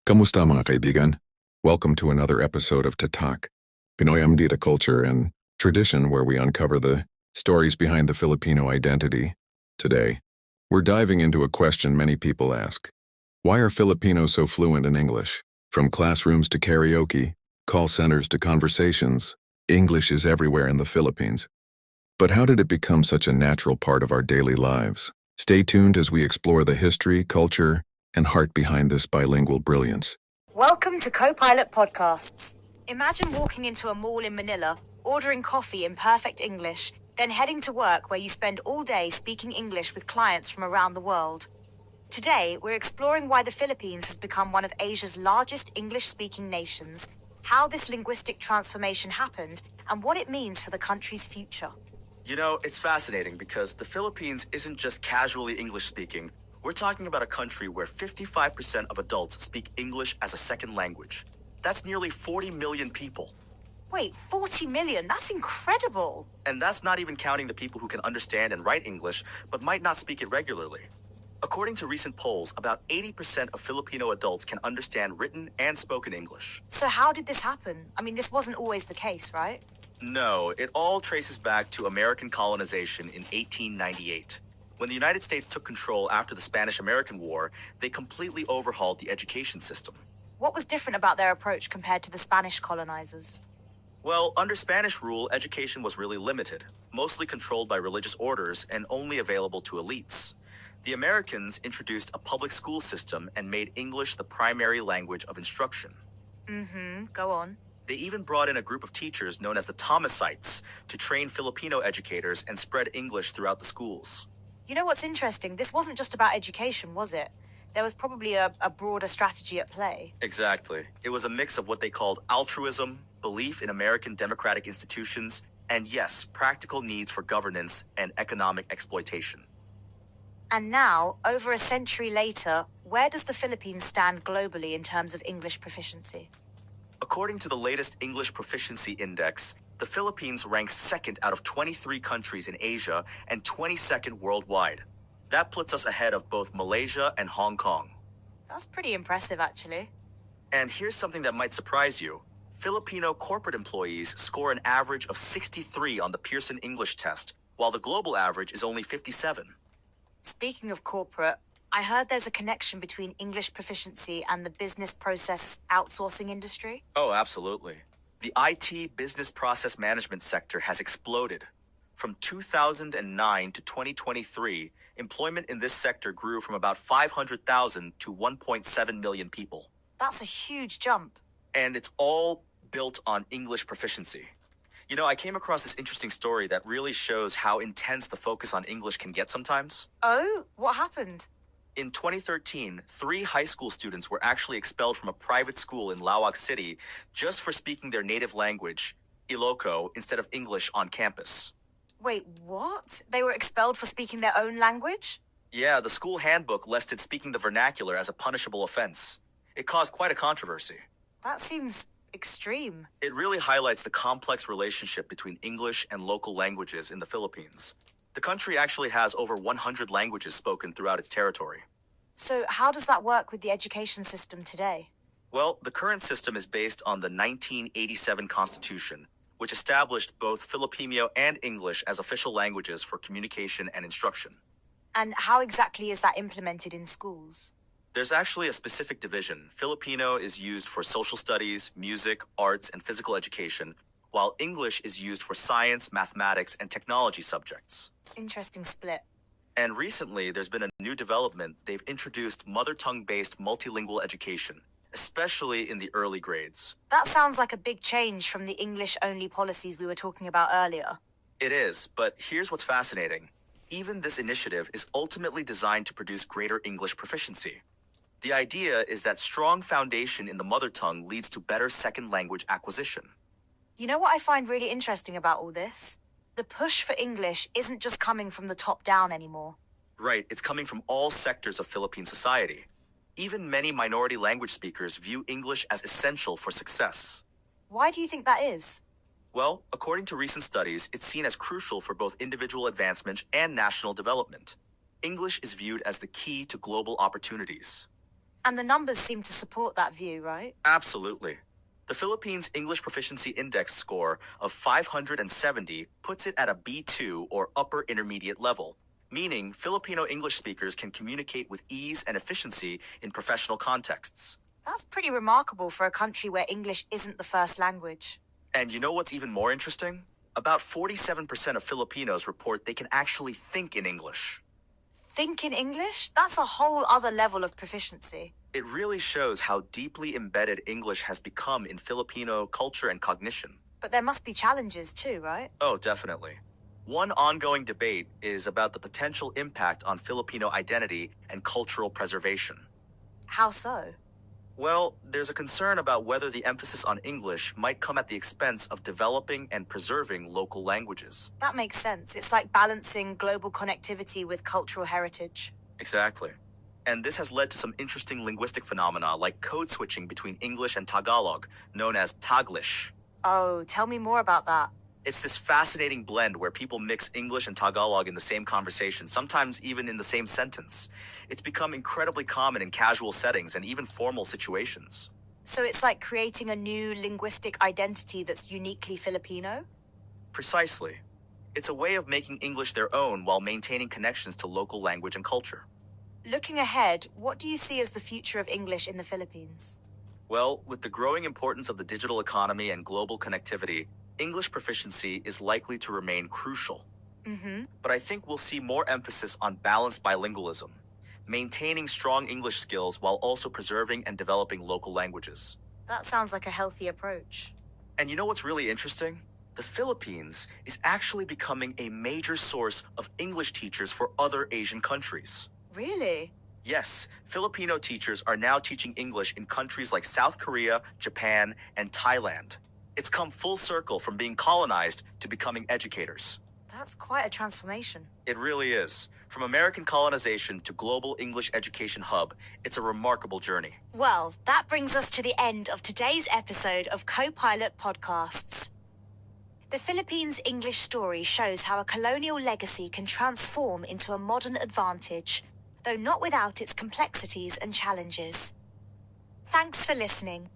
Kamusta mga kaibigan? Welcome to another episode of Tatak, Pinoy Amdita Culture and Tradition, where we uncover the stories behind the Filipino identity. Today, we're diving into a question many people ask. Why are Filipinos so fluent in English? From classrooms to karaoke, call centers to conversations, English is everywhere in the Philippines. But how did it become such a natural part of our daily lives? Stay tuned as we explore the history, culture, and heart behind this bilingual brilliance. Welcome to Co-Pilot Podcasts. Imagine walking into a mall in Manila, ordering coffee in perfect English, then heading to work where you spend all day speaking English with clients from around the world. Today, we're exploring why the Philippines has become one of Asia's largest English-speaking nations, how this linguistic transformation happened, and what it means for the country's future. You know, it's fascinating because the Philippines isn't just casually English-speaking. We're talking about a country where 55% of adults speak English as a second language. That's nearly 40 million people. Wait, 40 million? That's incredible! And that's not even counting the people who can understand and write English, but might not speak it regularly. According to recent polls, about 80% of Filipino adults can understand written and spoken English. So how did this happen? I mean, this wasn't always the case, right? No, it all traces back to American colonization in 1898. When the United States took control after the Spanish-American War, they completely overhauled the education system. What was different about their approach compared to the Spanish colonizers? Well, under Spanish rule, education was really limited, mostly controlled by religious orders and only available to elites. The Americans introduced a public school system and made English the primary language of instruction. Go on. They even brought in a group of teachers known as the Thomasites to train Filipino educators and spread English throughout the schools. You know what's interesting? This wasn't just about education, was it? There was probably a broader strategy at play. Exactly. It was a mix of what they called altruism, belief in American democratic institutions, and yes, practical needs for governance and economic exploitation. And now, over a century later, where does the Philippines stand globally in terms of English proficiency? According to the latest English Proficiency Index, the Philippines ranks second out of 23 countries in Asia and 22nd worldwide. That puts us ahead of both Malaysia and Hong Kong. That's pretty impressive, actually. And here's something that might surprise you. Filipino corporate employees score an average of 63 on the Pearson English test, while the global average is only 57. Speaking of corporate, I heard there's a connection between English proficiency and the business process outsourcing industry. Oh, absolutely. The IT business process management sector has exploded. From 2009 to 2023, employment in this sector grew from about 500,000 to 1.7 million people. That's a huge jump. And it's all built on English proficiency. You know, I came across this interesting story that really shows how intense the focus on English can get sometimes. Oh, what happened? In 2013, 3 high school students were actually expelled from a private school in Laoag City just for speaking their native language, Ilocano, instead of English on campus. Wait, what? They were expelled for speaking their own language? Yeah, the school handbook listed speaking the vernacular as a punishable offense. It caused quite a controversy. That seems extreme. It really highlights the complex relationship between English and local languages in the Philippines. The country actually has over 100 languages spoken throughout its territory. So how does that work with the education system today? Well, the current system is based on the 1987 Constitution, which established both Filipino and English as official languages for communication and instruction. And how exactly is that implemented in schools? There's actually a specific division. Filipino is used for social studies, music, arts, and physical education, while English is used for science, mathematics, and technology subjects. Interesting split. And recently, there's been a new development. They've introduced mother tongue-based multilingual education, especially in the early grades. That sounds like a big change from the English-only policies we were talking about earlier. It is, but here's what's fascinating. Even this initiative is ultimately designed to produce greater English proficiency. The idea is that strong foundation in the mother tongue leads to better second language acquisition. You know what I find really interesting about all this? The push for English isn't just coming from the top down anymore. Right, it's coming from all sectors of Philippine society. Even many minority language speakers view English as essential for success. Why do you think that is? Well, according to recent studies, it's seen as crucial for both individual advancement and national development. English is viewed as the key to global opportunities. And the numbers seem to support that view, right? Absolutely. The Philippines English Proficiency Index score of 570 puts it at a B2 or upper intermediate level, meaning Filipino English speakers can communicate with ease and efficiency in professional contexts. That's pretty remarkable for a country where English isn't the first language. And you know what's even more interesting? About 47% of Filipinos report they can actually think in English. Think in English? That's a whole other level of proficiency. It really shows how deeply embedded English has become in Filipino culture and cognition. But there must be challenges too, right? Oh, definitely. One ongoing debate is about the potential impact on Filipino identity and cultural preservation. How so? Well, there's a concern about whether the emphasis on English might come at the expense of developing and preserving local languages. That makes sense. It's like balancing global connectivity with cultural heritage. Exactly. And this has led to some interesting linguistic phenomena like code switching between English and Tagalog, known as Taglish. Oh, tell me more about that. It's this fascinating blend where people mix English and Tagalog in the same conversation, sometimes even in the same sentence. It's become incredibly common in casual settings and even formal situations. So it's like creating a new linguistic identity that's uniquely Filipino? Precisely. It's a way of making English their own while maintaining connections to local language and culture. Looking ahead, what do you see as the future of English in the Philippines? Well, with the growing importance of the digital economy and global connectivity, English proficiency is likely to remain crucial. But I think we'll see more emphasis on balanced bilingualism, maintaining strong English skills while also preserving and developing local languages. That sounds like a healthy approach. And you know what's really interesting? The Philippines is actually becoming a major source of English teachers for other Asian countries. Really? Yes, Filipino teachers are now teaching English in countries like South Korea, Japan, and Thailand. It's come full circle from being colonized to becoming educators. That's quite a transformation. It really is. From American colonization to global English education hub, it's a remarkable journey. Well, that brings us to the end of today's episode of Co-Pilot Podcasts. The Philippines' English story shows how a colonial legacy can transform into a modern advantage, though not without its complexities and challenges. Thanks for listening.